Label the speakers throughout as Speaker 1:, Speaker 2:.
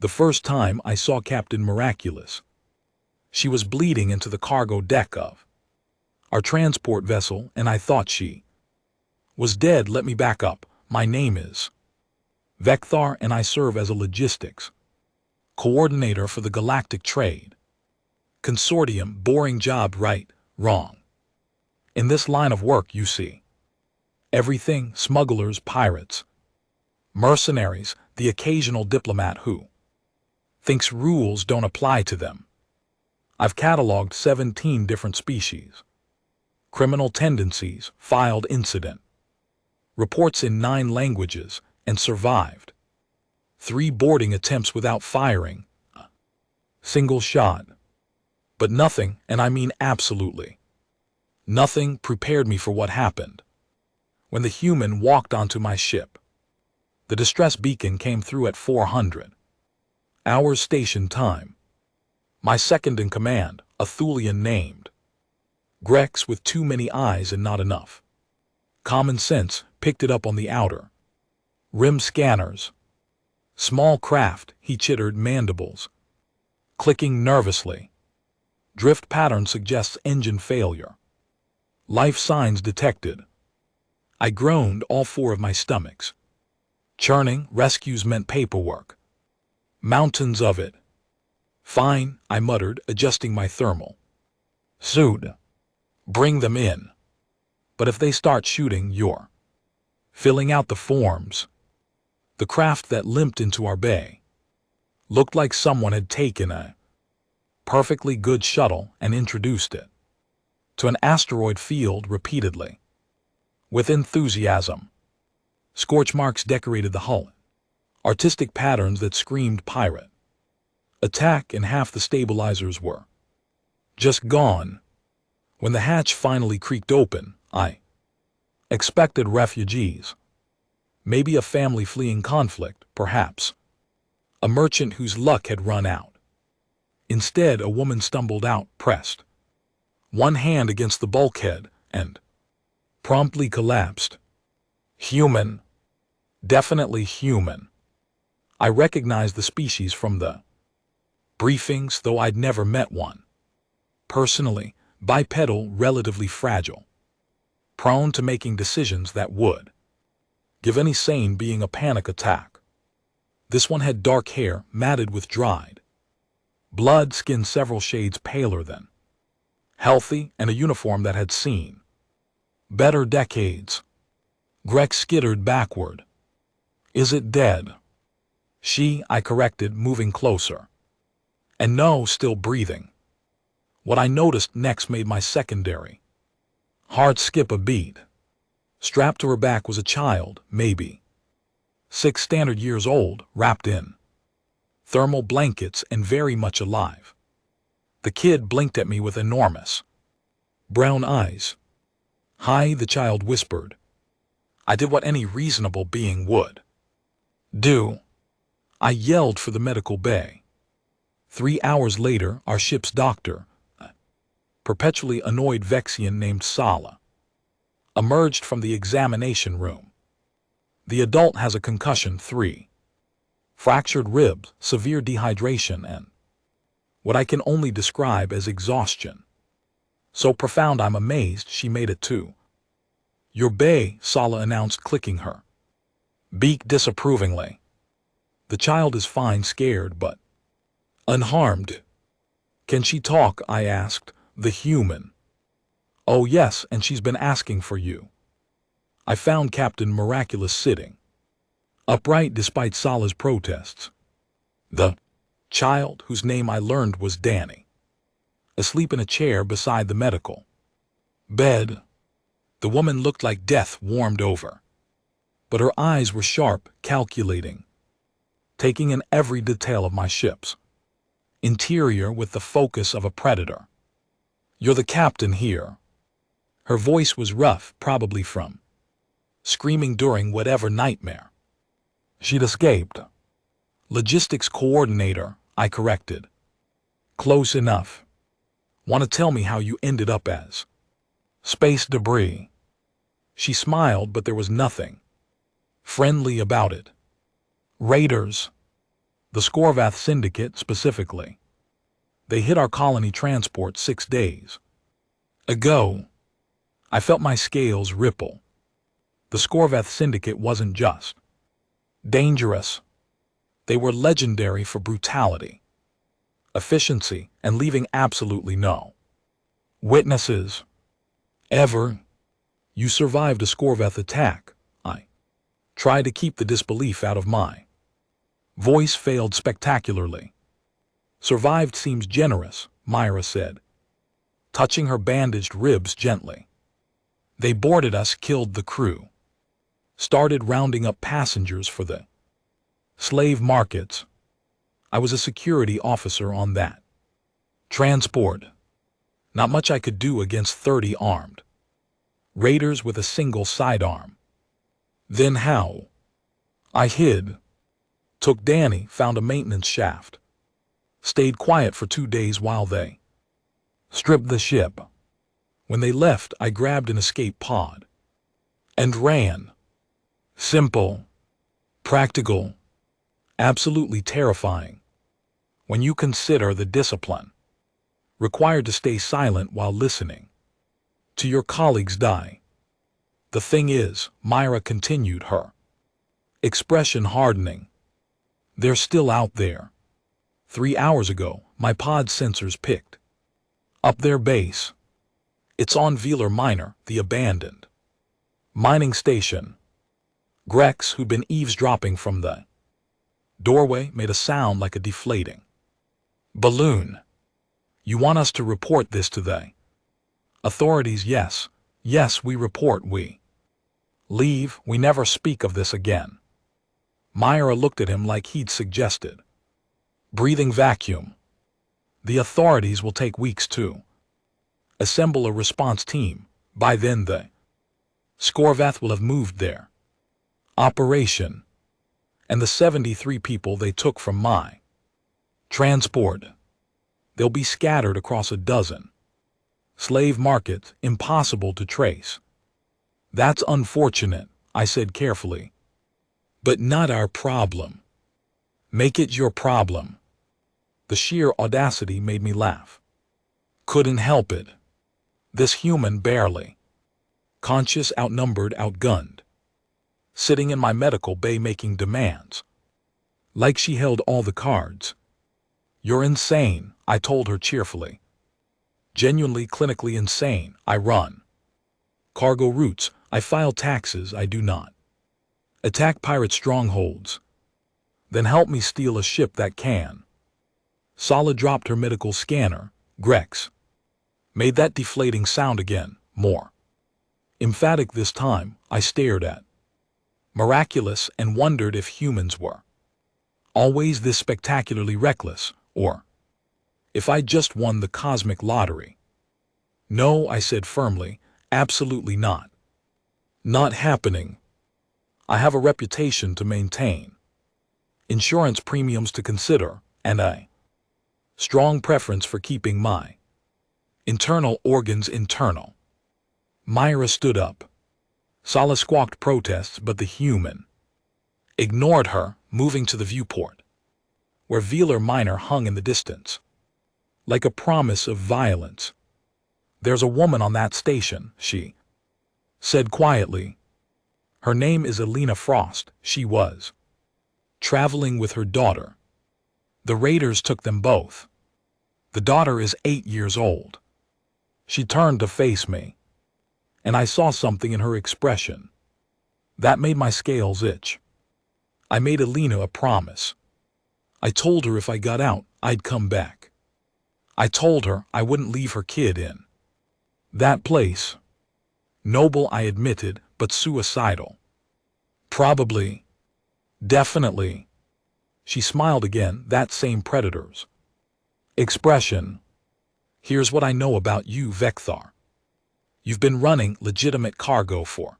Speaker 1: The first time I saw Captain Miraculous, she was bleeding into the cargo deck of our transport vessel, and I thought she was dead. Let me back up. My name is Vecthar, and I serve as a logistics coordinator for the Galactic Trade Consortium. Boring job, right? Wrong. In this line of work, you see everything: smugglers, pirates, mercenaries, the occasional diplomat who thinks rules don't apply to them. I've cataloged 17 different species, criminal tendencies, filed incident reports in 9 languages, and survived 3 boarding attempts without firing a single shot. But nothing, and I mean absolutely nothing, prepared me for what happened when the human walked onto my ship. The distress beacon came through at 400 hours station time. My second in command, a Thulian named Grex, with too many eyes and not enough common sense, picked it up on the outer rim scanners. Small craft, he chittered, mandibles clicking nervously. Drift pattern suggests engine failure. Life signs detected. I groaned, all 4 of my stomachs churning. Rescues meant paperwork. Mountains of it. Fine, I muttered, adjusting my thermal suit. Bring them in. But if they start shooting, you're filling out the forms. The craft that limped into our bay looked like someone had taken a perfectly good shuttle and introduced it to an asteroid field repeatedly. With enthusiasm, scorch marks decorated the hull, artistic patterns that screamed pirate attack, and half the stabilizers were just gone. When the hatch finally creaked open, I expected refugees. Maybe a family fleeing conflict, perhaps a merchant whose luck had run out. Instead, a woman stumbled out, pressed one hand against the bulkhead, and promptly collapsed. Human. Definitely human. I recognized the species from the briefings, though I'd never met one personally. Bipedal, relatively fragile, prone to making decisions that would give any sane being a panic attack. This one had dark hair, matted with dried blood, skin several shades paler than healthy, and a uniform that had seen better decades. Greg skittered backward. Is it dead? I corrected, moving closer. And no, still breathing. What I noticed next made my secondary heart skip a beat. Strapped to her back was a child, maybe 6 standard years old, wrapped in thermal blankets and very much alive. The kid blinked at me with enormous brown eyes. Hi, the child whispered. I did what any reasonable being would do. I yelled for the medical bay. 3 hours later, our ship's doctor, a perpetually annoyed Vexian named Sala, emerged from the examination room. The adult has a concussion, 3 fractured ribs, severe dehydration, and what I can only describe as exhaustion. So profound I'm amazed she made it too. Your bay, Sala announced, clicking her beak disapprovingly. The child is fine, scared, but unharmed. Can she talk? I asked. The human. Oh yes, and she's been asking for you. I found Captain Miraculous sitting upright despite Sala's protests. The child, whose name I learned was Danny, asleep in a chair beside the medical bed. The woman looked like death warmed over, but her eyes were sharp, calculating, taking in every detail of my ship's interior with the focus of a predator. You're the captain here. Her voice was rough, probably from screaming during whatever nightmare she'd escaped. Logistics coordinator, I corrected. Close enough. Want to tell me how you ended up as space debris? She smiled, but there was nothing friendly about it. Raiders. The Skorvath Syndicate specifically. They hit our colony transport 6 days ago. I felt my scales ripple. The Skorvath Syndicate wasn't just dangerous. They were legendary for brutality, efficiency, and leaving absolutely no witnesses. Ever. You survived a Skorvath attack. I tried to keep the disbelief out of my voice failed spectacularly. Survived seems generous, Myra said, touching her bandaged ribs gently. They boarded us, killed the crew, started rounding up passengers for the slave markets. I was a security officer on that transport. Not much I could do against 30 armed raiders with a single sidearm. Then how? I hid. Took Danny, found a maintenance shaft. Stayed quiet for 2 days while they stripped the ship. When they left, I grabbed an escape pod and ran. Simple, practical, absolutely terrifying when you consider the discipline required to stay silent while listening to your colleagues die. The thing is, Myra continued, her expression hardening, they're still out there. 3 hours ago, my pod sensors picked up their base. It's on Velar Minor, the abandoned mining station. Grex, who'd been eavesdropping from the doorway, made a sound like a deflating balloon. You want us to report this to the authorities? Yes. Yes, we report. We leave. We never speak of this again. Myra looked at him like he'd suggested. Breathing vacuum. The authorities will take weeks to assemble a response team. By then the Skorvath will have moved their operation, and the 73 people they took from my transport, they'll be scattered across a dozen slave markets, impossible to trace. That's unfortunate, I said carefully. But not our problem. Make it your problem. The sheer audacity made me laugh. Couldn't help it. This human barely conscious, outnumbered, outgunned, sitting in my medical bay making demands. Like she held all the cards. You're insane, I told her cheerfully. Genuinely, clinically insane. I run cargo routes, I file taxes, I do not attack pirate strongholds. Then help me steal a ship that can. Sala dropped her medical scanner. Grex made that deflating sound again, more emphatic this time. I stared at Miraculous and wondered if humans were always this spectacularly reckless, or if I just won the cosmic lottery. No, I said firmly, absolutely not. Not happening. I have a reputation to maintain, insurance premiums to consider, and a strong preference for keeping my internal organs internal. Myra stood up. Sala squawked protests, but the human ignored her, moving to the viewport, where Velar Minor hung in the distance, like a promise of violence. There's a woman on that station, she said quietly. Her name is Elena Frost. She was traveling with her daughter. The raiders took them both. The daughter is 8 years old. She turned to face me, and I saw something in her expression that made my scales itch. I made Elena a promise. I told her if I got out, I'd come back. I told her I wouldn't leave her kid in that place. Noble, I admitted, but suicidal. Probably. Definitely. She smiled again, that same predator's expression. Here's what I know about you, Vekthar. You've been running legitimate cargo for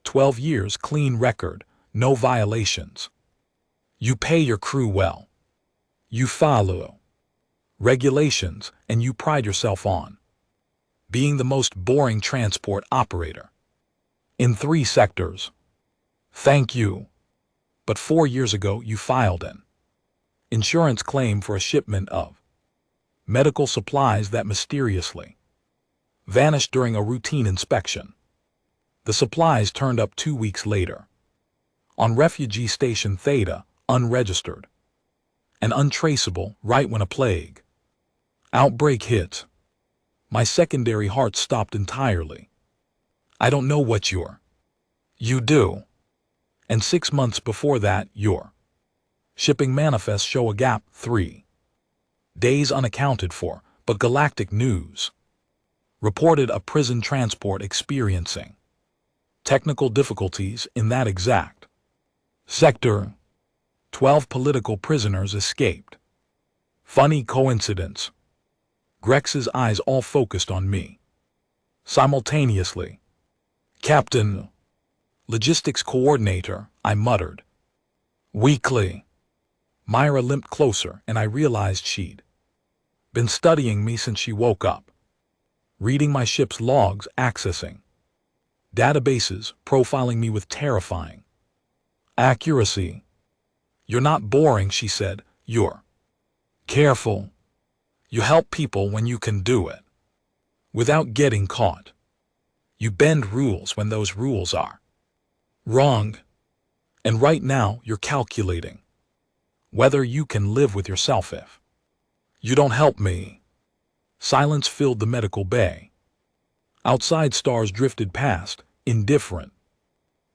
Speaker 1: 12 years, clean record, no violations. You pay your crew well. You follow regulations, and you pride yourself on being the most boring transport operator in 3 sectors. Thank you. But 4 years ago you filed an Insurance claim for a shipment of medical supplies that mysteriously vanished during a routine inspection. The supplies turned up 2 weeks later. On refugee station Theta, unregistered and untraceable right when a plague outbreak hit. My secondary heart stopped entirely. I don't know what you do. And 6 months before that, your shipping manifests show a gap 3 days unaccounted for, but Galactic News reported a prison transport experiencing technical difficulties in that exact sector. 12 political prisoners escaped. Funny coincidence. Grex's eyes all focused on me simultaneously. Captain, logistics coordinator, I muttered weakly. Myra limped closer, and I realized she'd been studying me since she woke up, reading my ship's logs, accessing databases, profiling me with terrifying accuracy. You're not boring, she said. You're careful. You help people when you can do it without getting caught. You bend rules when those rules are wrong. And right now you're calculating whether you can live with yourself if you don't help me. Silence filled the medical bay. Outside, stars drifted past, indifferent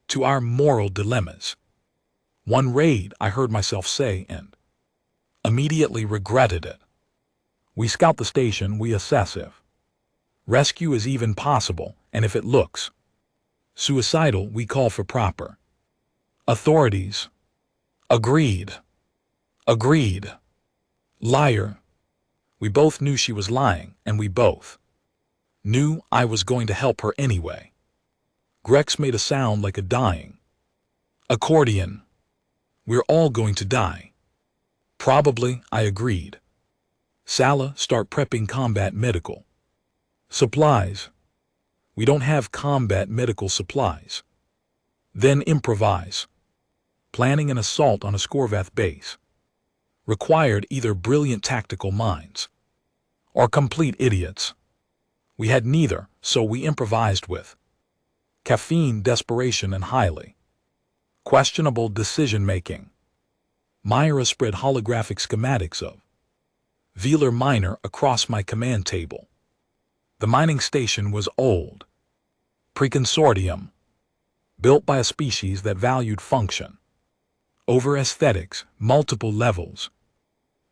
Speaker 1: to our moral dilemmas. One raid, I heard myself say, and immediately regretted it. We scout the station, we assess if rescue is even possible, and if it looks suicidal, we call for proper authorities. Agreed. Agreed. Liar. We both knew she was lying, and we both knew I was going to help her anyway. Grex made a sound like a dying accordion. We're all going to die. Probably, I agreed. Sala, start prepping combat medical supplies. We don't have combat medical supplies. Then improvise. Planning an assault on a Skorvath base required either brilliant tactical minds or complete idiots. We had neither, so we improvised with caffeine, desperation, and highly questionable decision-making. Myra spread holographic schematics of Velar Minor across my command table. The mining station was old, pre-consortium, built by a species that valued function over aesthetics, multiple levels,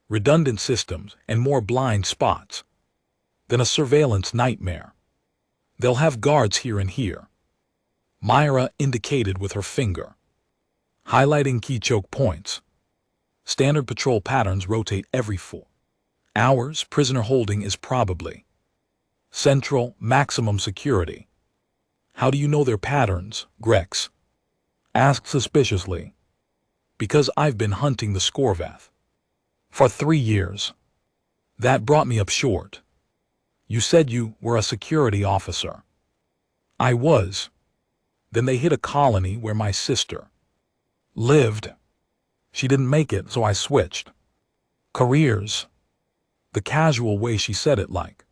Speaker 1: redundant systems, and more blind spots than a surveillance nightmare. They'll have guards here and here. Myra indicated with her finger, highlighting key choke points. Standard patrol patterns rotate every 4 hours. Prisoner holding is probably central, maximum security. How do you know their patterns? Grex asked suspiciously. Because I've been hunting the Skorvath for 3 years. That brought me up short. You said you were a security officer. I was. Then they hit a colony where my sister lived. She didn't make it, so I switched careers. The casual way she said it, like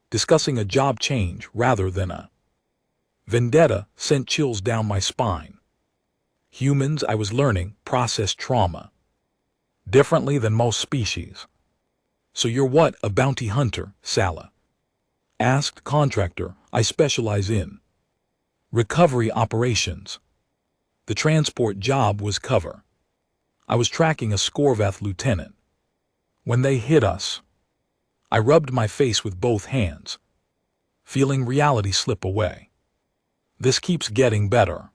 Speaker 1: discussing a job change rather than a vendetta, sent chills down my spine. Humans, I was learning, process trauma differently than most species. So you're what, a bounty hunter, Sala asked. Contractor. I specialize in recovery operations. The transport job was cover. I was tracking a Skorvath lieutenant. When they hit us, I rubbed my face with both hands, feeling reality slip away. This keeps getting better.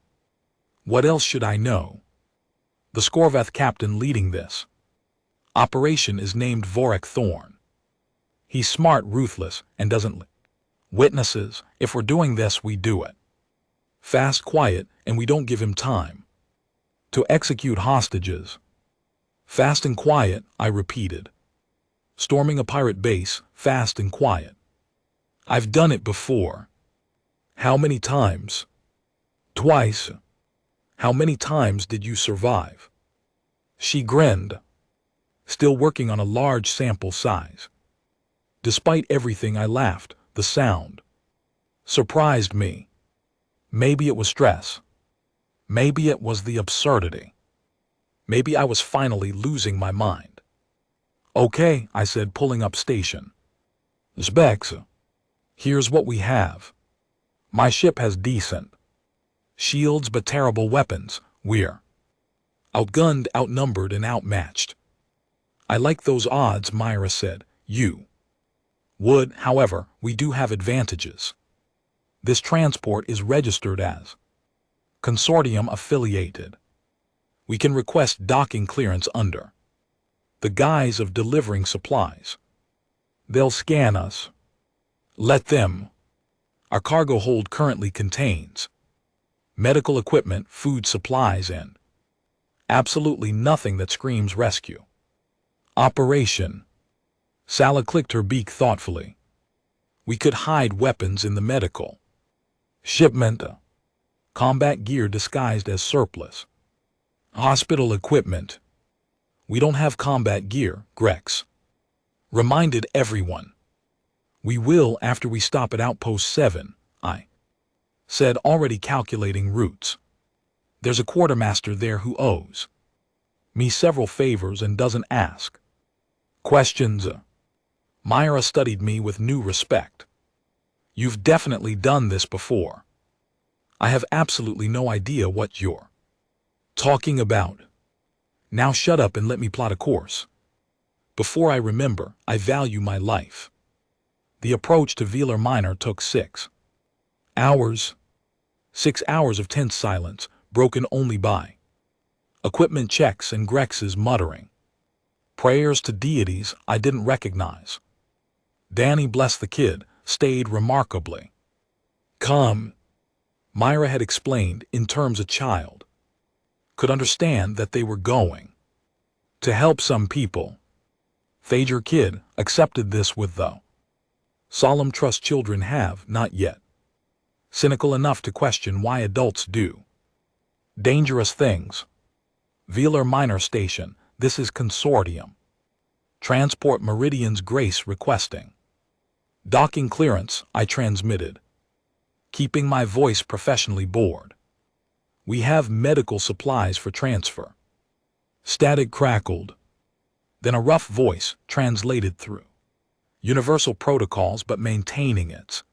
Speaker 1: What else should I know? The Skorvath captain leading this operation is named Vorak Thorn. He's smart, ruthless, and doesn't witnesses. If we're doing this, we do it fast, quiet, and we don't give him time to execute hostages. Fast and quiet, I repeated. Storming a pirate base, fast and quiet. I've done it before. How many times? Twice. How many times did you survive? She grinned. Still working on a large sample size. Despite everything, I laughed. The sound surprised me. Maybe it was stress. Maybe it was the absurdity. Maybe I was finally losing my mind. Okay, I said, pulling up station. Specs, here's what we have. My ship has decent shields but terrible weapons. We're outgunned, outnumbered, and outmatched. I like those odds, Myra said. You would, however, we do have advantages. This transport is registered as consortium affiliated. We can request docking clearance under the guise of delivering supplies. They'll scan us. Let them. Our cargo hold currently contains medical equipment, food supplies, and absolutely nothing that screams rescue. Operation. Sala clicked her beak thoughtfully. We could hide weapons in the medical shipment. Combat gear disguised as surplus. Hospital equipment. We don't have combat gear, Grex reminded everyone. We will after we stop at Outpost 7, I said, already calculating routes. There's a quartermaster there who owes me several favors and doesn't ask questions. Myra studied me with new respect. You've definitely done this before. I have absolutely no idea what you're talking about. Now shut up and let me plot a course. Before I remember, I value my life. The approach to Velar Minor took 6 hours. 6 hours of tense silence, broken only by equipment checks and Grex's muttering prayers to deities I didn't recognize. Danny, bless the kid, stayed remarkably calm. Myra had explained in terms a child could understand that they were going to help some people. Thager kid accepted this with the solemn trust children have not yet cynical enough to question why adults do dangerous things. Velar Minor Station, this is Consortium. Transport Meridian's Grace requesting docking clearance, I transmitted, keeping my voice professionally bored. We have medical supplies for transfer. Static crackled. Then a rough voice translated through universal protocols but maintaining its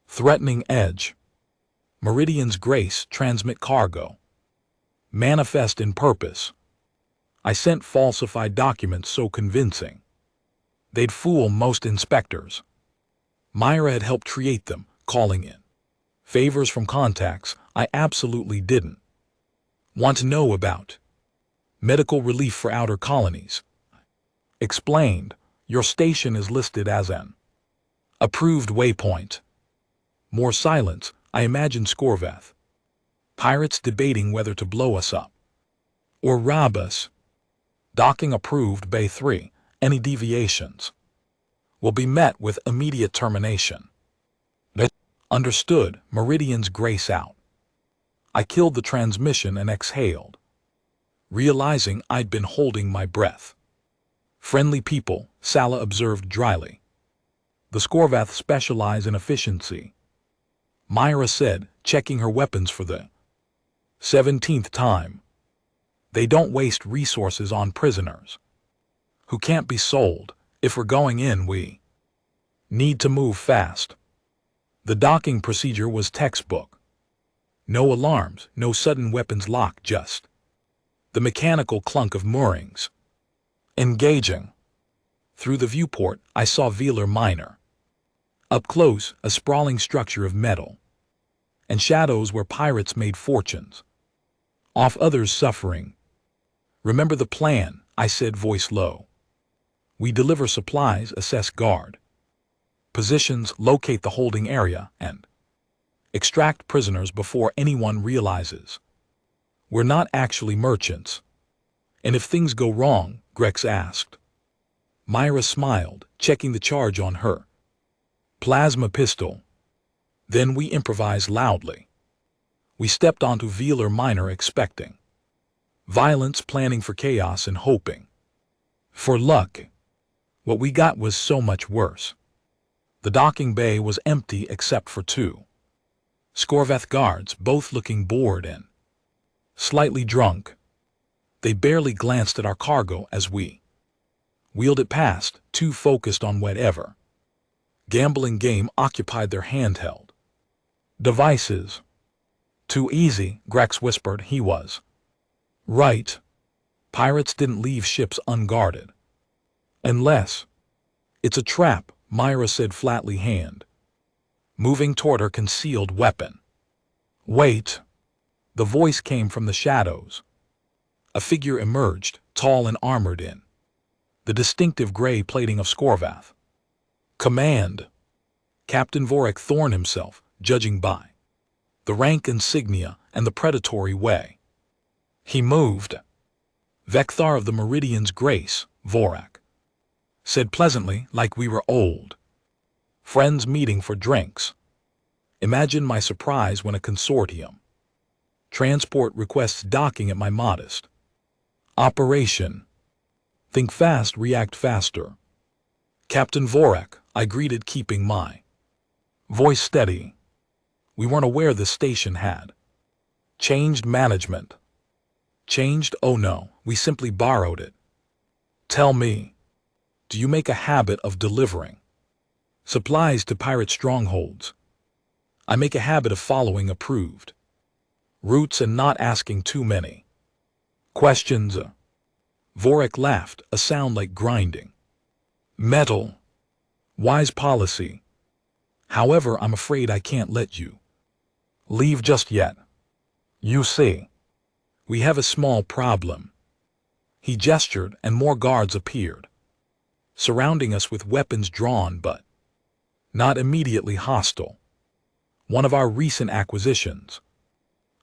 Speaker 1: threatening edge. Meridian's Grace transmit cargo. Manifest in purpose. I sent falsified documents so convincing they'd fool most inspectors. Myra had helped create them, calling in favors from contacts I absolutely didn't want to know about. Medical relief for outer colonies. Explained, your station is listed as an approved waypoint. More silence, I imagined Scorvath. Pirates debating whether to blow us up or rob us. Docking approved, Bay 3. Any deviations will be met with immediate termination. Understood, Meridian's Grace out. I killed the transmission and exhaled, realizing I'd been holding my breath. Friendly people, Sala observed dryly. The Scorvath specialize in efficiency, Myra said, checking her weapons for the 17th time. They don't waste resources on prisoners who can't be sold. If we're going in, we need to move fast. The docking procedure was textbook. No alarms, no sudden weapons lock, just the mechanical clunk of moorings. Engaging. Through the viewport, I saw Velar Minor. Up close, a sprawling structure of metal and shadows where pirates made fortunes. Off, others suffering. Remember the plan, I said, voice low. We deliver supplies, assess guard positions, locate the holding area, and extract prisoners before anyone realizes we're not actually merchants. And if things go wrong, Grex asked. Myra smiled, checking the charge on her plasma pistol. Then we improvised loudly. We stepped onto Velar Minor expecting violence, planning for chaos, and hoping For luck, what we got was so much worse. The docking bay was empty except for two Skorvath guards, both looking bored and slightly drunk. They barely glanced at our cargo as we wheeled it past, too focused on whatever gambling game occupied their handheld devices. Too easy, Grex whispered. He was right. Pirates didn't leave ships unguarded. Unless it's a trap, Myra said flatly, hand moving toward her concealed weapon. Wait. The voice came from the shadows. A figure emerged, tall and armored in the distinctive gray plating of Skorvath. Command. Captain Vorik Thorn himself, judging by the rank insignia and the predatory way he moved. Vekthar of the Meridian's Grace, Vorak said pleasantly, like we were old friends meeting for drinks. Imagine my surprise when a consortium transport requests docking at my modest operation. Think fast, react faster. Captain Vorak, I greeted, keeping my voice steady. We weren't aware the station had changed management. Changed? Oh no, we simply borrowed it. Tell me, do you make a habit of delivering supplies to pirate strongholds? I make a habit of following approved routes and not asking too many questions. Vorik laughed, a sound like grinding metal. Wise policy. However, I'm afraid I can't let you leave just yet. You see, we have a small problem. He gestured, and more guards appeared, surrounding us with weapons drawn but not immediately hostile. One of our recent acquisitions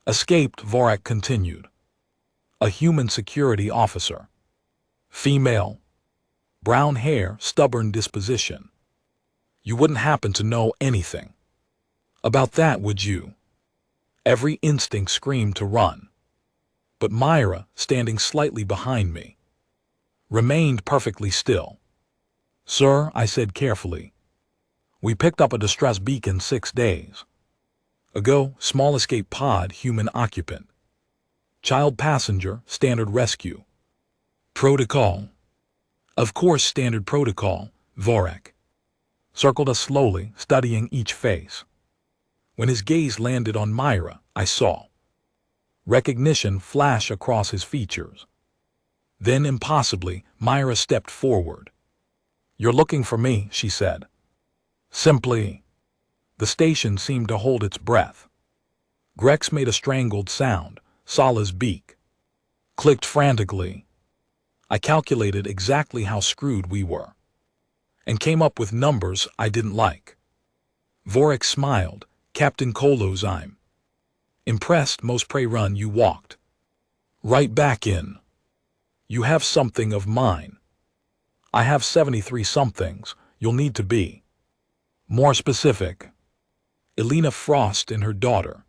Speaker 1: escaped, Vorak continued. A human security officer. Female. Brown hair, stubborn disposition. You wouldn't happen to know anything about that, would you? Every instinct screamed to run. But Myra, standing slightly behind me, remained perfectly still. Sir, I said carefully, we picked up a distress beacon 6 days ago. Small escape pod, human occupant. Child passenger, standard rescue. Protocol. Of course, standard protocol, Vorak circled us slowly, studying each face. When his gaze landed on Myra, I saw recognition flash across his features. Then, impossibly, Myra stepped forward. You're looking for me, she said. Simply. The station seemed to hold its breath. Grex made a strangled sound. Sala's beak clicked frantically. I calculated exactly how screwed we were, and came up with numbers I didn't like. Vorik smiled. Captain Kolos, I'm impressed. Most pray run, you walked right back in. You have something of mine. I have 73 somethings. You'll need to be more specific. Elena Frost and her daughter.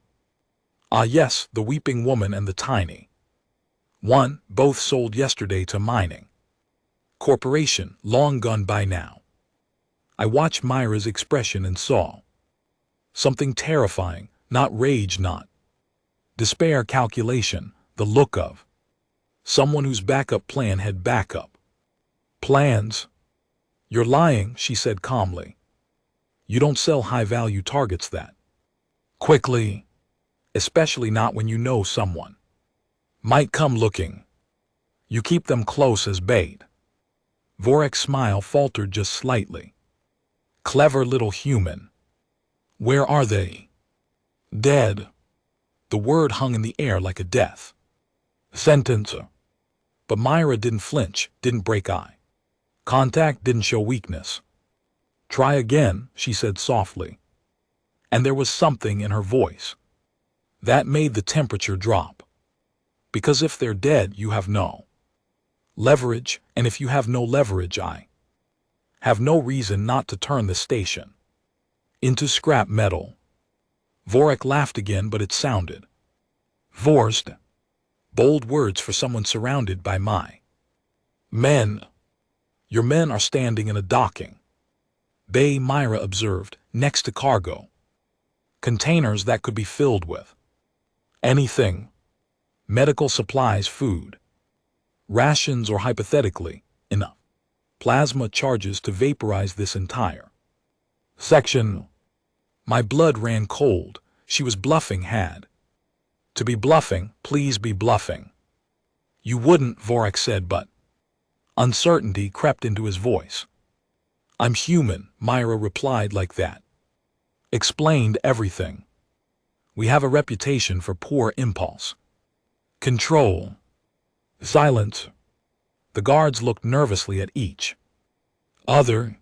Speaker 1: Ah yes, the weeping woman and the tiny one, both sold yesterday to mining corporation, long gone by now. I watched Myra's expression and saw something terrifying, not rage, not despair, calculation, the look of someone whose backup plan had backup plans. You're lying, she said calmly. You don't sell high-value targets that quickly, especially not when you know someone might come looking. You keep them close as bait. Vorek's smile faltered just slightly. Clever little human. Where are they? Dead. The word hung in the air like a death sentence. But Myra didn't flinch, didn't break eye contact, didn't show weakness. Try again, she said softly. And there was something in her voice that made the temperature drop. Because if they're dead, you have no leverage, and if you have no leverage, I have no reason not to turn the station into scrap metal. Vorik laughed again, but it sounded forced. Bold words for someone surrounded by my men. Your men are standing in a docking bay, Myra observed, next to cargo. Containers that could be filled with anything. Medical supplies, food, rations, or hypothetically, enough plasma charges to vaporize this entire section. My blood ran cold. She was bluffing, had to be bluffing. Please be bluffing. You wouldn't, Vorak said, but uncertainty crept into his voice. I'm human, Myra replied. Like that explained everything. We have a reputation for poor impulse control. Silence. The guards looked nervously at each other.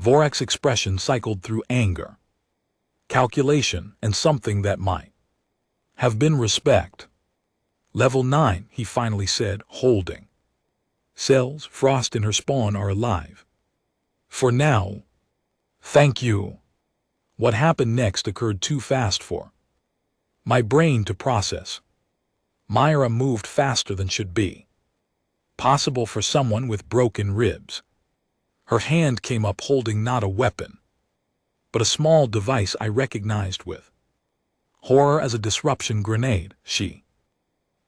Speaker 1: Vorak's expression cycled through anger, calculation, and something that might have been respect. Level 9, he finally said, holding cells. Frost and her spawn are alive. For now. Thank you. What happened next occurred too fast for my brain to process. Myra moved faster than should be possible for someone with broken ribs. Her hand came up holding not a weapon, but a small device I recognized with horror as a disruption grenade. She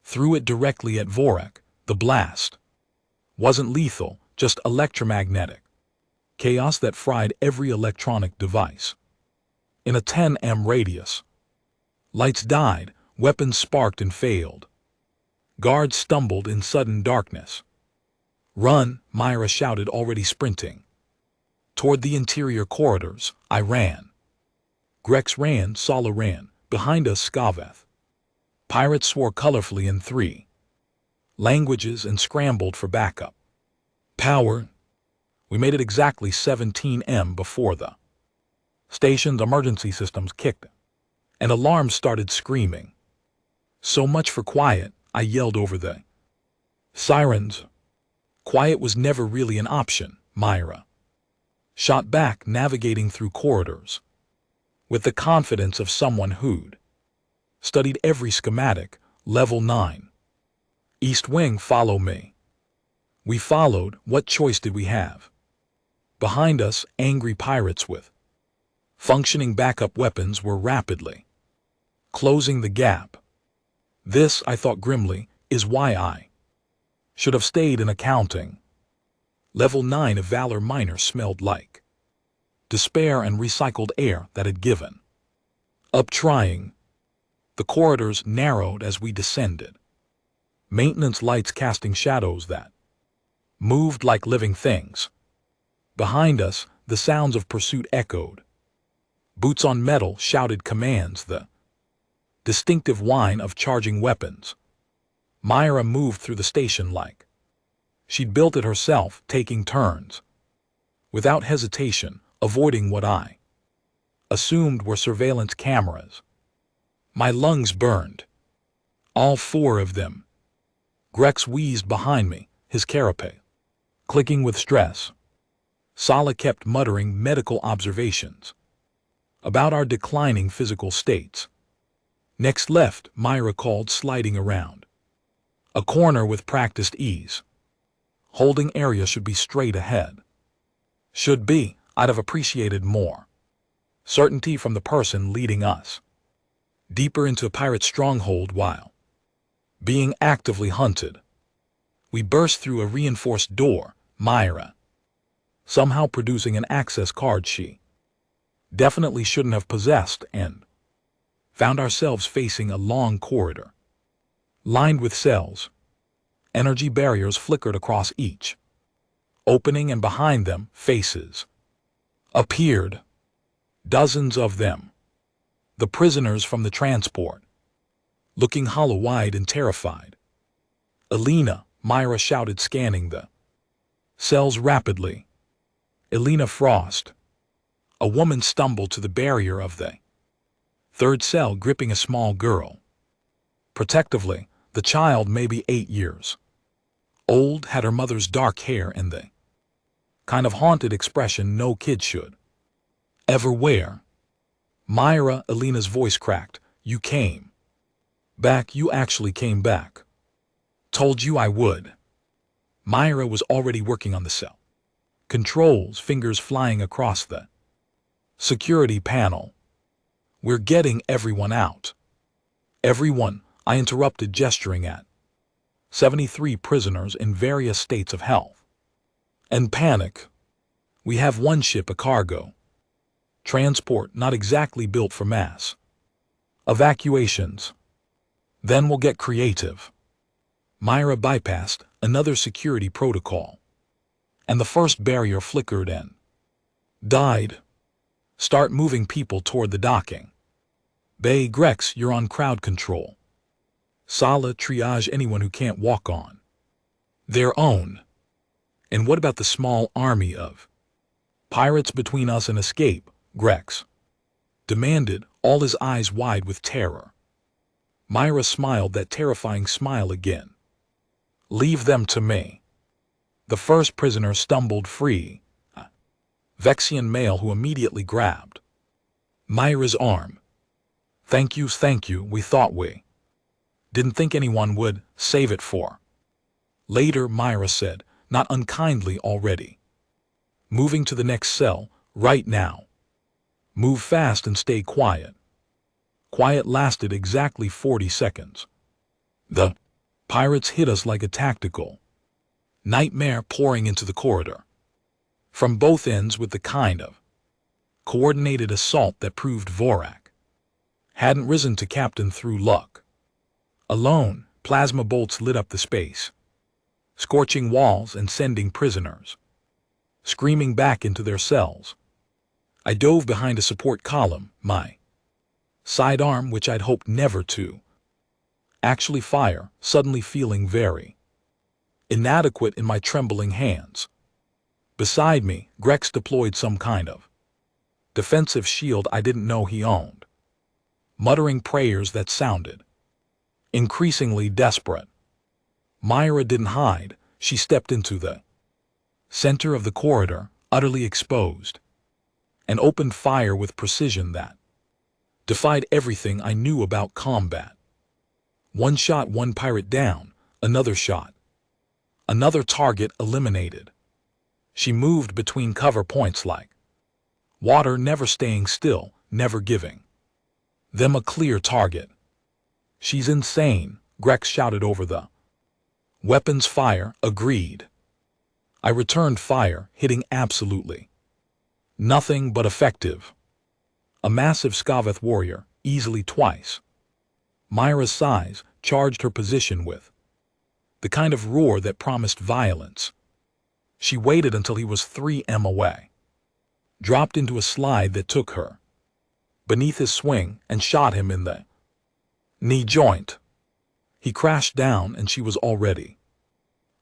Speaker 1: threw it directly at Vorak. The blast wasn't lethal, just electromagnetic chaos that fried every electronic device. In a 10 m radius, lights died, weapons sparked and failed. Guards stumbled in sudden darkness. Run, Myra shouted, already sprinting toward the interior corridors. I ran. Grex ran, Sala ran. Behind us, Skaveth. Pirates swore colorfully in 3 languages and scrambled for backup power. We made it exactly 17 m before the station's emergency systems kicked, and alarms started screaming. So much for quiet, I yelled over the sirens. Quiet was never really an option, Myra shot back, navigating through corridors with the confidence of someone who'd studied every schematic. Level 9. East Wing, follow me. We followed. What choice did we have? Behind us, angry pirates with functioning backup weapons were rapidly closing the gap. This, I thought grimly, is why I should have stayed in accounting. Level 9 of Valor Minor smelled like despair and recycled air that had given up trying. The corridors narrowed as we descended, maintenance lights casting shadows that moved like living things. Behind us, the sounds of pursuit echoed. Boots on metal shouted commands, the distinctive whine of charging weapons. Myra moved through the station like she'd built it herself, taking turns, without hesitation, avoiding what I assumed were surveillance cameras. My lungs burned. All 4 of them. Grex wheezed behind me, his carapace clicking with stress. Sala kept muttering medical observations about our declining physical states. Next left, Myra called, sliding around a corner with practiced ease. Holding area should be straight ahead. Should be. I'd have appreciated more certainty from the person leading us deeper into a pirate stronghold while being actively hunted. We burst through a reinforced door, Myra somehow producing an access card she definitely shouldn't have possessed, and found ourselves facing a long corridor lined with cells. Energy barriers flickered across each opening, and behind them, faces appeared. Dozens of them. The prisoners from the transport, looking hollow-eyed and terrified. Elena, Myra shouted, scanning the cells rapidly. Elena Frost. A woman stumbled to the barrier of the 3rd cell, gripping a small girl protectively. The child, maybe 8 years old, had her mother's dark hair and the kind of haunted expression no kid should ever wear. Myra, Elena's voice cracked. You came back. You actually came back. Told you I would. Myra was already working on the cell Controls, fingers flying across the security panel. We're getting everyone out. Everyone, I interrupted, gesturing at 73 prisoners in various states of health and panic. We have one ship, a cargo transport, not exactly built for mass evacuations. Then we'll get creative. Myra bypassed another security protocol, and the first barrier flickered and died. Start moving people toward the docking bay. Grex, you're on crowd control. Sala, triage anyone who can't walk on their own. And what about the small army of pirates between us and escape? Grex demanded, all his eyes wide with terror. Myra smiled that terrifying smile again. Leave them to me. The first prisoner stumbled free, a Vexian male who immediately grabbed Myra's arm. Thank you, we thought we didn't think anyone would save it for later, Myra said, not unkindly already. Moving to the next cell, right now. Move fast and stay quiet. Quiet lasted exactly 40 seconds. The pirates hit us like a tactical nightmare pouring into the corridor from both ends with the kind of coordinated assault that proved Vorak hadn't risen to captain through luck alone. Plasma bolts lit up the space, scorching walls and sending prisoners screaming back into their cells. I dove behind a support column, my sidearm, which I'd hoped never to actually fire, suddenly feeling very inadequate in my trembling hands. Beside me, Grex deployed some kind of defensive shield I didn't know he owned, muttering prayers that sounded increasingly desperate. Myra didn't hide. She stepped into the center of the corridor, utterly exposed, and opened fire with precision that defied everything I knew about combat. One shot, one pirate down, another shot, another target eliminated. She moved between cover points like water, never staying still, never giving them a clear target. She's insane, Grex shouted over the weapons fire. Agreed. I returned fire, hitting absolutely nothing but effective. A massive Skavath warrior, easily twice Myra's size, charged her position with the kind of roar that promised violence. She waited until he was 3 m away, dropped into a slide that took her beneath his swing, and shot him in the knee joint. He crashed down, and she was already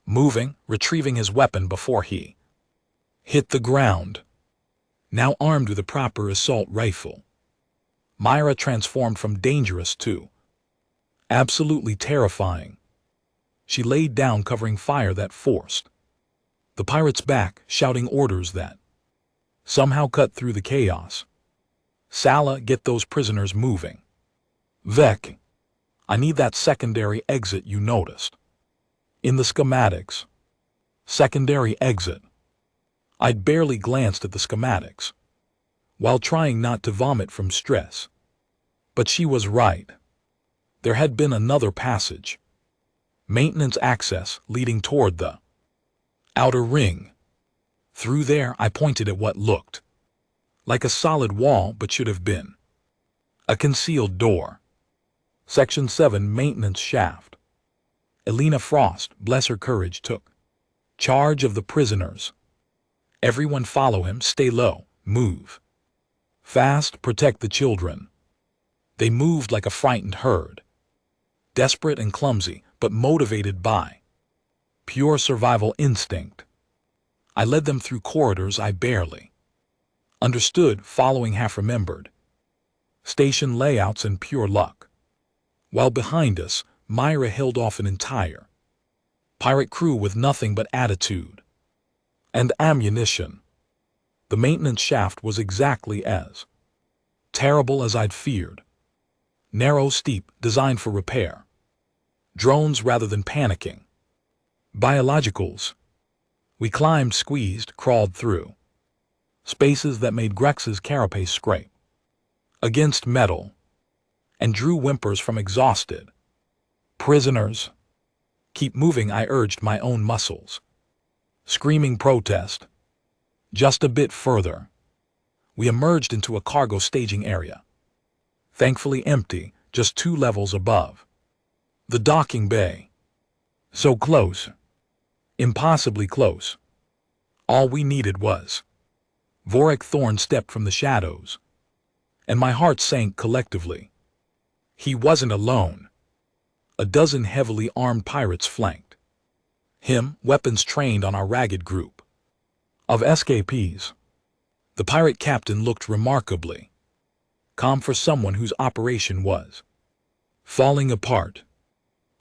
Speaker 1: moving, retrieving his weapon before he hit the ground. Now armed with a proper assault rifle, Myra transformed from dangerous to absolutely terrifying. She laid down, covering fire that forced the pirates back, shouting orders that somehow cut through the chaos. Sala, get those prisoners moving. Vec, I need that secondary exit you noticed in the schematics. Secondary exit. I'd barely glanced at the schematics while trying not to vomit from stress. But she was right. There had been another passage. Maintenance access leading toward the outer ring. Through there, I pointed at what looked like a solid wall but should have been a concealed door. Section 7, maintenance shaft. Elena Frost, bless her courage, took charge of the prisoners. Everyone follow him, stay low, move fast, protect the children. They moved like a frightened herd, desperate and clumsy, but motivated by pure survival instinct. I led them through corridors I barely understood, following half-remembered station layouts and pure luck. While behind us, Myra held off an entire pirate crew with nothing but attitude and ammunition. The maintenance shaft was exactly as terrible as I'd feared. Narrow, steep, designed for repair. Drones rather than panicking. Biologicals. We climbed, squeezed, crawled through spaces that made Grex's carapace scrape against metal and drew whimpers from exhausted prisoners. Keep moving, I urged my own muscles. Screaming protest. Just a bit further. We emerged into a cargo staging area. Thankfully empty, just 2 levels above. The docking bay. So close. Impossibly close. All we needed was. Vorik Thorn stepped from the shadows, and my heart sank collectively. He wasn't alone. A dozen heavily armed pirates flanked him, weapons trained on our ragged group of escapees. The pirate captain looked remarkably calm for someone whose operation was falling apart.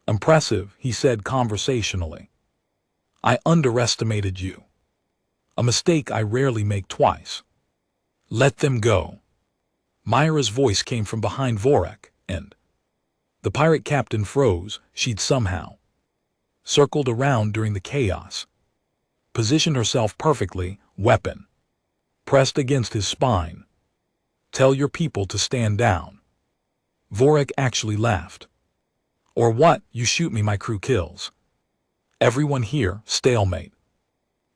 Speaker 1: Impressive, he said conversationally. I underestimated you. A mistake I rarely make twice. Let them go. Myra's voice came from behind Vorik, and the pirate captain froze. She'd somehow circled around during the chaos, positioned herself perfectly, weapon pressed against his spine. Tell your people to stand down. Vorik actually laughed. Or what? You shoot me, my crew kills. Everyone here, stalemate.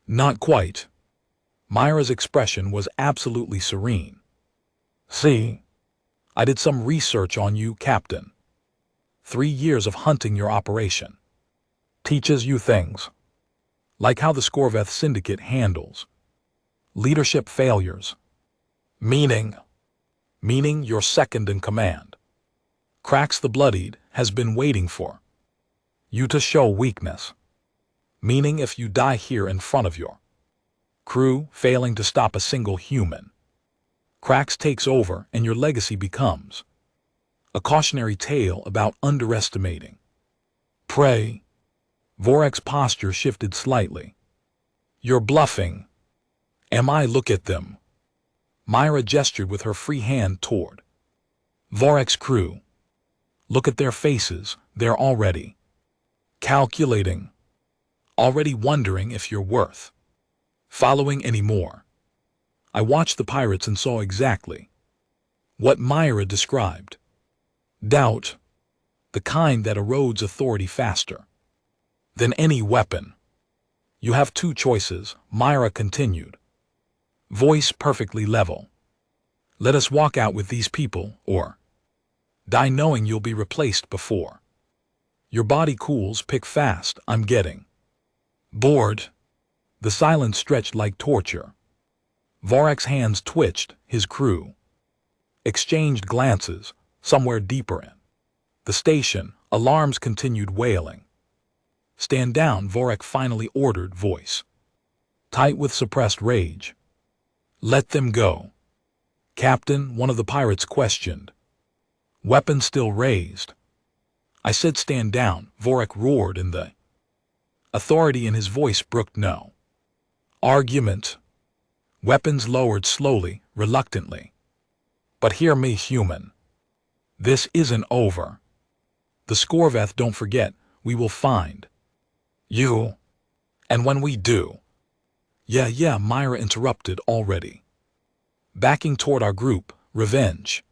Speaker 1: Not quite. Myra's expression was absolutely serene. See, I did some research on you, Captain. 3 years of hunting your operation teaches you things, like how the Skorveth Syndicate handles leadership failures. Meaning your second in command, Cracks the Bloodied, has been waiting for you to show weakness. Meaning if you die here in front of your crew, failing to stop a single human, Cracks takes over and your legacy becomes a cautionary tale about underestimating prey. Vorik's posture shifted slightly. You're bluffing. Am I? Look at them. Myra gestured with her free hand toward Vorik's crew. Look at their faces. They're already calculating, already wondering if you're worth following anymore. I watched the pirates and saw exactly what Myra described. Doubt, the kind that erodes authority faster than any weapon. You have 2 choices, Myra continued, voice perfectly level. Let us walk out with these people, or die knowing you'll be replaced before your body cools. Pick fast, I'm getting bored. The silence stretched like torture. Vorik's hands twitched, his crew exchanged glances. Somewhere deeper in the station, alarms continued wailing. Stand down, Vorik finally ordered, voice tight with suppressed rage. Let them go. Captain, one of the pirates questioned, weapon still raised. I said stand down, Vorik roared, and the authority in his voice brooked no argument. Weapons lowered slowly, reluctantly. But hear me, human. This isn't over. The Skorveth, don't forget, we will find you. And when we do... Yeah, Myra interrupted already. Backing toward our group, revenge.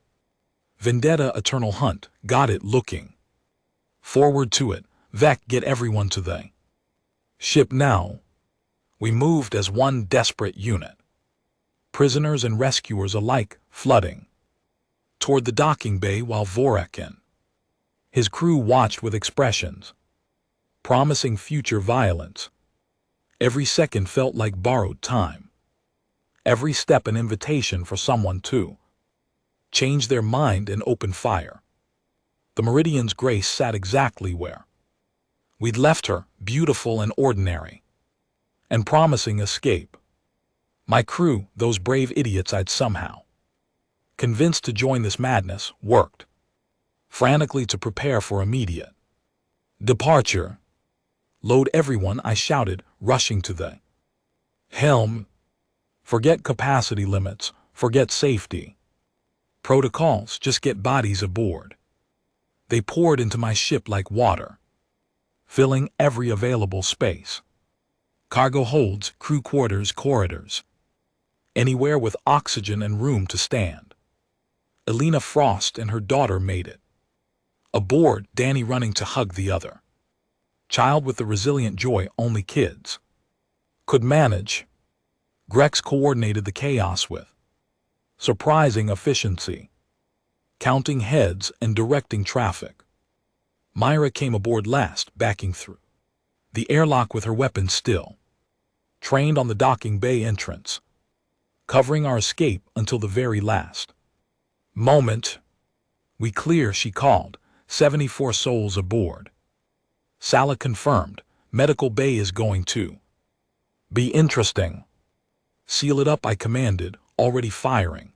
Speaker 1: Vendetta, eternal hunt, got it, looking forward to it. Vec, get everyone to the ship now. We moved as one desperate unit. Prisoners and rescuers alike, flooding toward the docking bay while Vorik and his crew watched with expressions promising future violence. Every second felt like borrowed time. Every step an invitation for someone to change their mind and open fire. The Meridian's grace sat exactly where we'd left her, beautiful and ordinary, and promising escape. My crew, those brave idiots I'd somehow convinced to join this madness, worked frantically to prepare for immediate departure. Load everyone, I shouted, rushing to the helm. Forget capacity limits, forget safety protocols, just get bodies aboard. They poured into my ship like water, filling every available space. Cargo holds, crew quarters, corridors. Anywhere with oxygen and room to stand. Elena Frost and her daughter made it. Aboard, Danny running to hug the other. Child with the resilient joy only kids could manage. Grex coordinated the chaos with surprising efficiency, counting heads and directing traffic. Myra came aboard last, backing through the airlock with her weapons still trained on the docking bay entrance, covering our escape until the very last moment. We clear, she called. 74 souls aboard. Sala confirmed. Medical bay is going to be interesting. Seal it up, I commanded, already firing.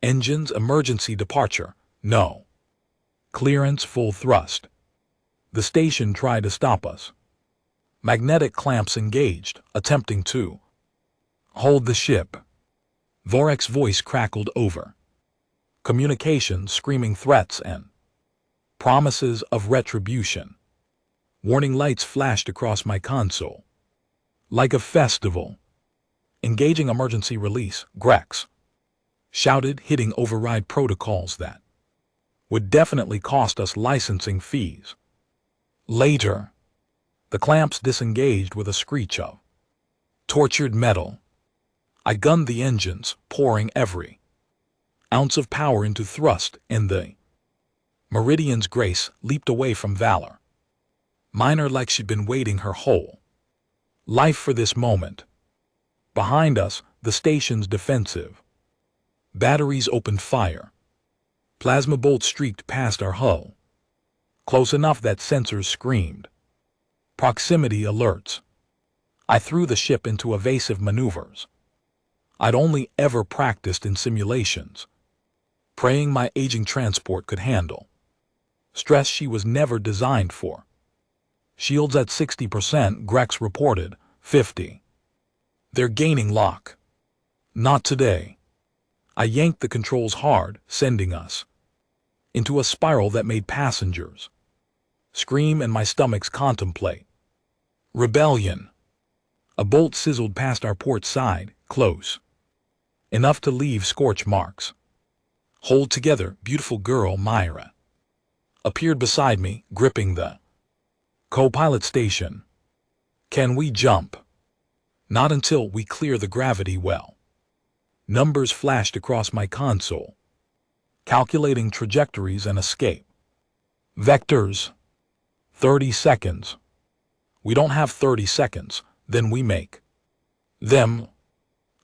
Speaker 1: Engines, emergency departure. No. Clearance, full thrust. The station tried to stop us. Magnetic clamps engaged, attempting to hold the ship. Vorek's voice crackled over communications, screaming threats and promises of retribution. Warning lights flashed across my console. Like a festival. Engaging emergency release, Grex shouted, hitting override protocols that would definitely cost us licensing fees. Later, the clamps disengaged with a screech of tortured metal. I gunned the engines, pouring every ounce of power into thrust, and the Meridian's grace leaped away from Valor. Minor like she'd been waiting her whole life for this moment. Behind us, the station's defensive batteries opened fire. Plasma bolts streaked past our hull, close enough that sensors screamed proximity alerts. I threw the ship into evasive maneuvers I'd only ever practiced in simulations, praying my aging transport could handle stress she was never designed for. Shields at 60%, Grex reported. 50. They're gaining lock. Not today. I yanked the controls hard, sending us into a spiral that made passengers scream and my stomachs contemplate rebellion. A bolt sizzled past our port side, close enough to leave scorch marks. Hold together, beautiful girl. Myra appeared beside me, gripping the co-pilot station. Can we jump? Not until we clear the gravity well. Numbers flashed across my console, calculating trajectories and escape vectors. 30 seconds. We don't have 30 seconds, then we make them.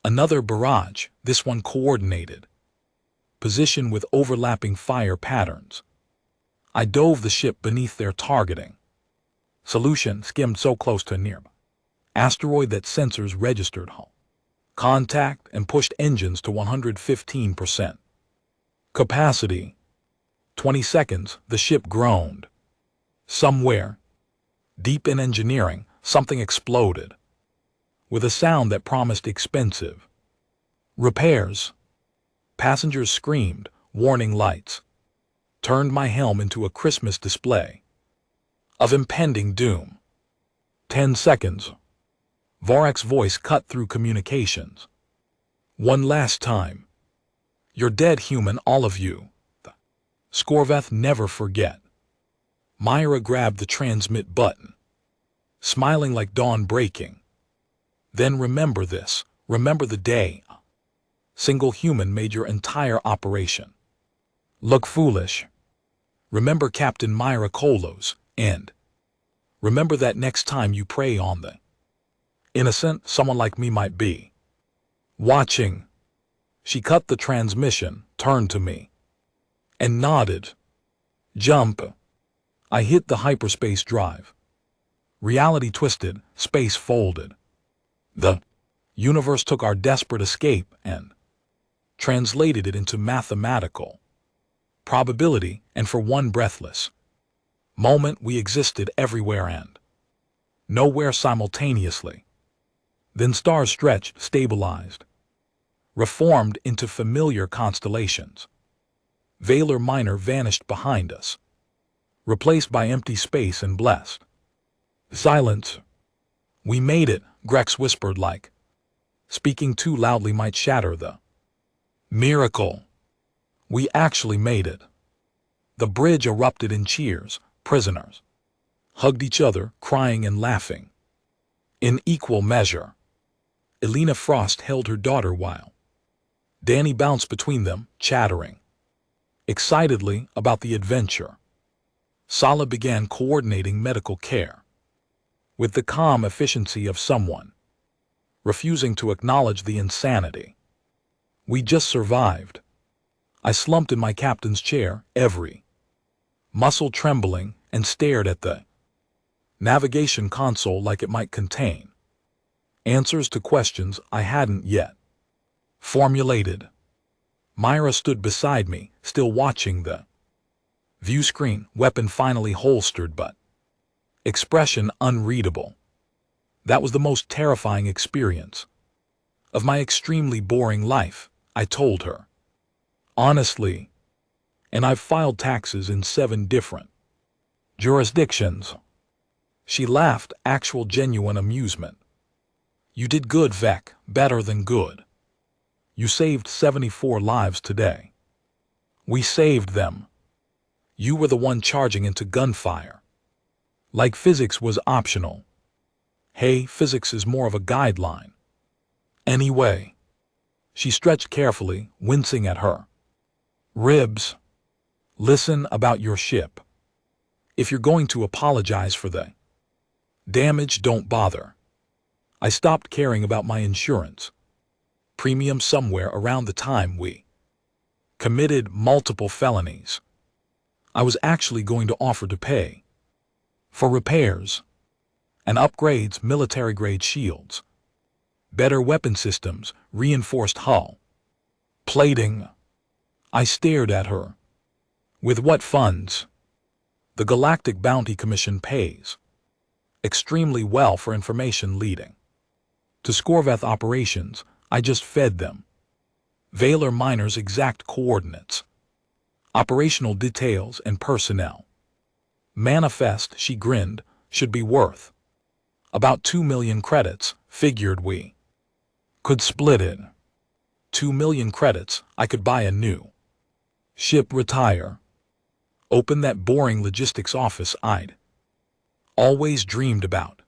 Speaker 1: Another barrage, this one coordinated position with overlapping fire patterns. I dove the ship beneath their targeting. Solution skimmed so close to nearby asteroid that sensors registered hull contact and pushed engines to 115% capacity. 20 seconds, the ship groaned. Somewhere, deep in engineering, something exploded with a sound that promised expensive repairs. Passengers screamed, warning lights turned my helm into a Christmas display of impending doom. 10 seconds. Vorek's voice cut through communications. One last time. You're dead, human, all of you. Skorveth, never forget. Myra grabbed the transmit button, smiling like dawn breaking. Then remember this, remember the day a single human made your entire operation look foolish. Remember Captain Myra Kolos, and remember that next time you prey on the innocent, someone like me might be watching. She cut the transmission, turned to me, and nodded. Jump. I hit the hyperspace drive. Reality twisted, space folded. The universe took our desperate escape and translated it into mathematical probability, and for one breathless moment we existed everywhere and nowhere simultaneously. Then stars stretched, stabilized, reformed into familiar constellations. Valor Minor vanished behind us, replaced by empty space and blessed silence. We made it, Grex whispered like. Speaking too loudly might shatter the miracle. We actually made it. The bridge erupted in cheers. Prisoners hugged each other, crying and laughing. In equal measure, Elena Frost held her daughter while Danny bounced between them, chattering excitedly about the adventure. Sala began coordinating medical care with the calm efficiency of someone refusing to acknowledge the insanity. We just survived. I slumped in my captain's chair, every muscle trembling, and stared at the navigation console like it might contain answers to questions I hadn't yet formulated. Myra stood beside me, still watching the view screen, weapon finally holstered but expression unreadable. That was the most terrifying experience of my extremely boring life, I told her. Honestly, and I've filed taxes in 7 different jurisdictions. She laughed, actual genuine amusement. You did good, Vec, better than good. You saved 74 lives today. We saved them. You were the one charging into gunfire. Like physics was optional. Hey, physics is more of a guideline. Anyway, she stretched carefully, wincing at her ribs. Listen about your ship. If you're going to apologize for the damage, don't bother. I stopped caring about my insurance premium somewhere around the time we committed multiple felonies. I was actually going to offer to pay for repairs and upgrades, military-grade shields, better weapon systems, reinforced hull, plating. I stared at her. With what funds? The Galactic Bounty Commission pays extremely well for information leading to Scorveth operations. I just fed them Valor miners' exact coordinates, operational details, and personnel. Manifest, she grinned, should be worth about 2 million credits, figured we could split it. 2 million credits, I could buy a new ship, retire, open that boring logistics office I'd always dreamed about,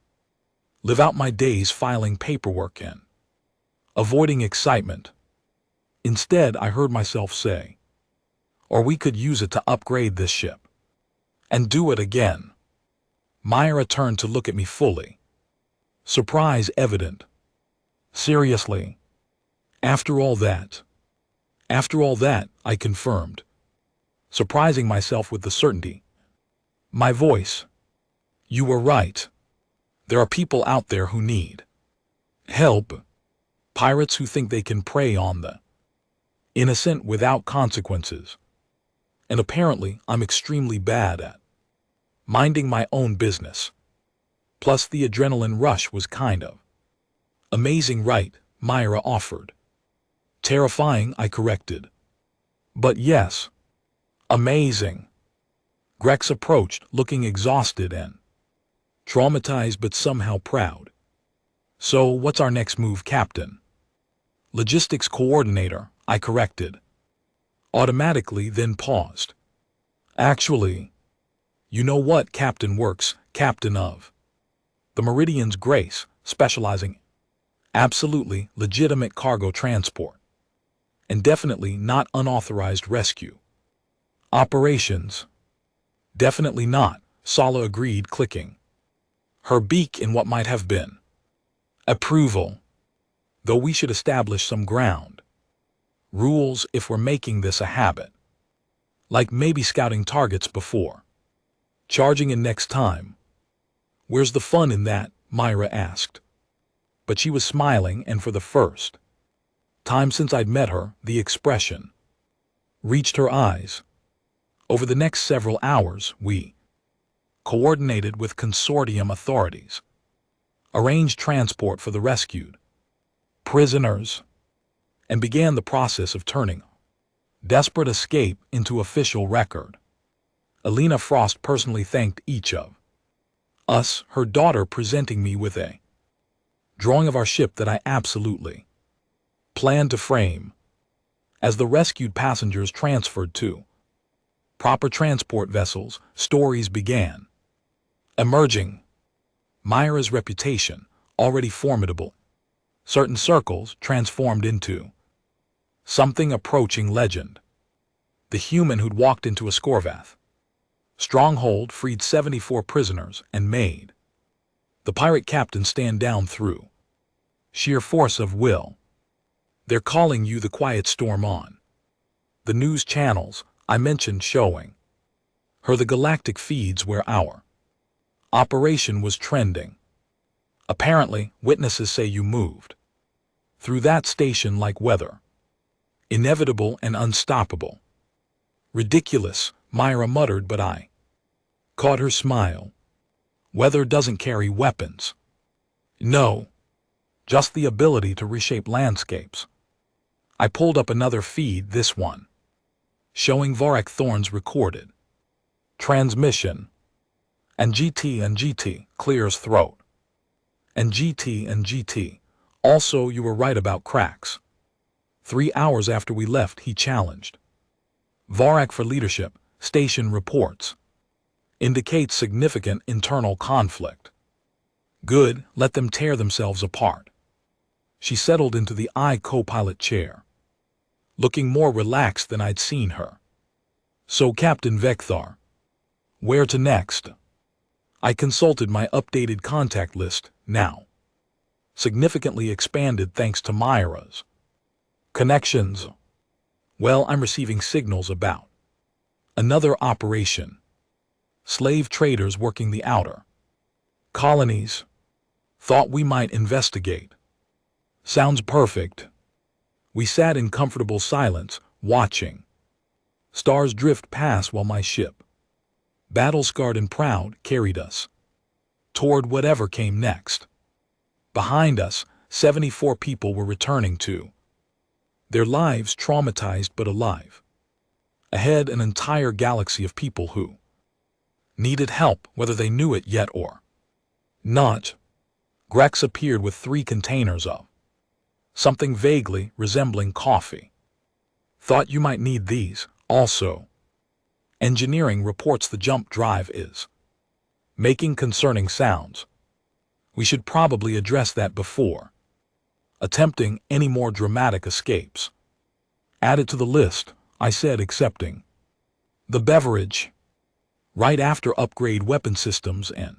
Speaker 1: live out my days filing paperwork and avoiding excitement. Instead, I heard myself say, or we could use it to upgrade this ship and do it again. Myra turned to look at me fully, surprise evident. Seriously? After all that, I confirmed, surprising myself with the certainty. My voice. You were right. There are people out there who need help. Pirates who think they can prey on the innocent without consequences. And apparently I'm extremely bad at minding my own business. Plus the adrenaline rush was kind of amazing, right? Myra offered. Terrifying, I corrected. But yes, amazing. Grex approached, looking exhausted and traumatized but somehow proud. So what's our next move, Captain? Logistics coordinator, I corrected. Automatically, then paused. Actually, you know what Captain works, captain of the Meridian's Grace, specializing absolutely legitimate cargo transport, and definitely not unauthorized rescue operations. Definitely not, Sala agreed, clicking her beak in what might have been approval. Though we should establish some ground rules if we're making this a habit. Like maybe scouting targets before charging in next time. Where's the fun in that? Myra asked. But she was smiling, and for the first time since I'd met her, the expression reached her eyes. Over the next several hours, we coordinated with consortium authorities, arranged transport for the rescued prisoners, and began the process of turning desperate escape into official record. Elena Frost personally thanked each of us, her daughter presenting me with a drawing of our ship that I absolutely planned to frame. As the rescued passengers transferred to proper transport vessels, stories began emerging. Myra's reputation, already formidable, certain circles transformed into something approaching legend. The human who'd walked into a Skorvath stronghold, freed 74 prisoners, and made the pirate captain stand down through sheer force of will. They're calling you the quiet storm on the news channels I mentioned, showing her the galactic feeds where our operation was trending. Apparently, witnesses say you moved through that station like weather. Inevitable and unstoppable. Ridiculous, Myra muttered, but I caught her smile. Weather doesn't carry weapons. No, just the ability to reshape landscapes. I pulled up another feed, this one showing Varek Thorn's recorded transmission. And GT clears throat. And GT. Also, you were right about cracks. 3 hours after we left, he challenged Varek for leadership. Station reports indicates significant internal conflict. Good, let them tear themselves apart. She settled into the co-pilot chair, looking more relaxed than I'd seen her. So, Captain Vekthar, where to next? I consulted my updated contact list, now significantly expanded thanks to Myra's connections. Well, I'm receiving signals about another operation. Slave traders working the outer colonies. Thought we might investigate. Sounds perfect. We sat in comfortable silence, watching stars drift past while my ship, battle-scarred and proud, carried us toward whatever came next. Behind us, 74 people were returning to their lives, traumatized but alive. Ahead, an entire galaxy of people who needed help, whether they knew it yet or not. Grex appeared with 3 containers of something vaguely resembling coffee. Thought you might need these, also. Engineering reports the jump drive is making concerning sounds. We should probably address that before attempting any more dramatic escapes. Add it to the list, I said, accepting the beverage. Right after upgrade weapon systems and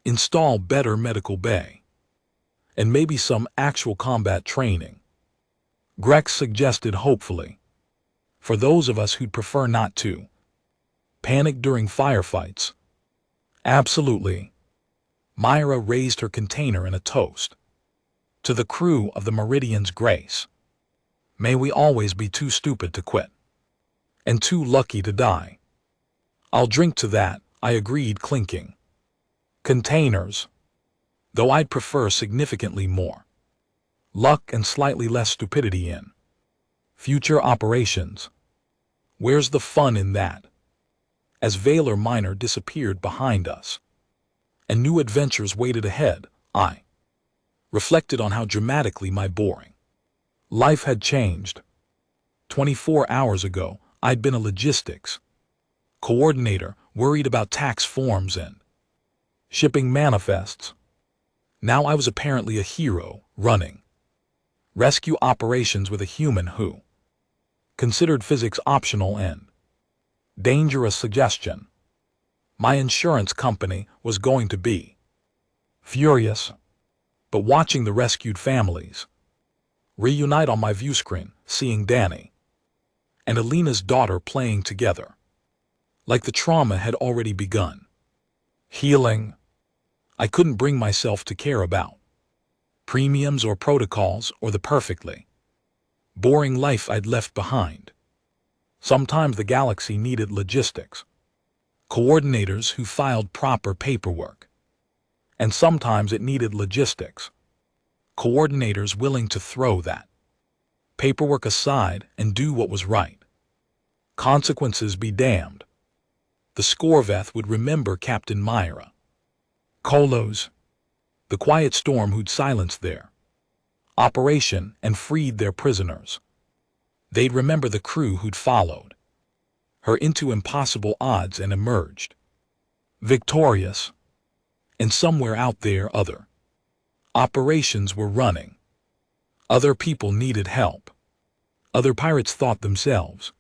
Speaker 1: install better medical bay. And maybe some actual combat training. Grex suggested hopefully. For those of us who'd prefer not to panic during firefights. Absolutely. Myra raised her container in a toast. To the crew of the Meridian's Grace. May we always be too stupid to quit. And too lucky to die. I'll drink to that, I agreed, clinking containers. Though I'd prefer significantly more luck and slightly less stupidity in future operations. Where's the fun in that? As Valor Minor disappeared behind us and new adventures waited ahead, I reflected on how dramatically my boring life had changed. 24 hours ago, I'd been a logistics coordinator, worried about tax forms and shipping manifests. Now I was apparently a hero, running rescue operations with a human who considered physics optional and dangerous suggestion. My insurance company was going to be furious, but watching the rescued families reunite on my view screen, seeing Danny and Alina's daughter playing together, like the trauma had already begun healing. I couldn't bring myself to care about premiums or protocols or the perfectly boring life I'd left behind. Sometimes the galaxy needed logistics coordinators who filed proper paperwork, and sometimes it needed logistics coordinators willing to throw that paperwork aside and do what was right. Consequences be damned. The Skorvath would remember Captain Myra Kolo's The quiet storm who'd silenced their operation and freed their prisoners. They'd remember the crew who'd followed her into impossible odds and emerged victorious. And somewhere out there other operations were running. Other people needed help. Other pirates thought themselves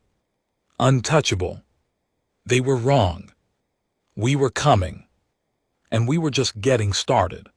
Speaker 1: untouchable. They were wrong. We were coming. And we were just getting started.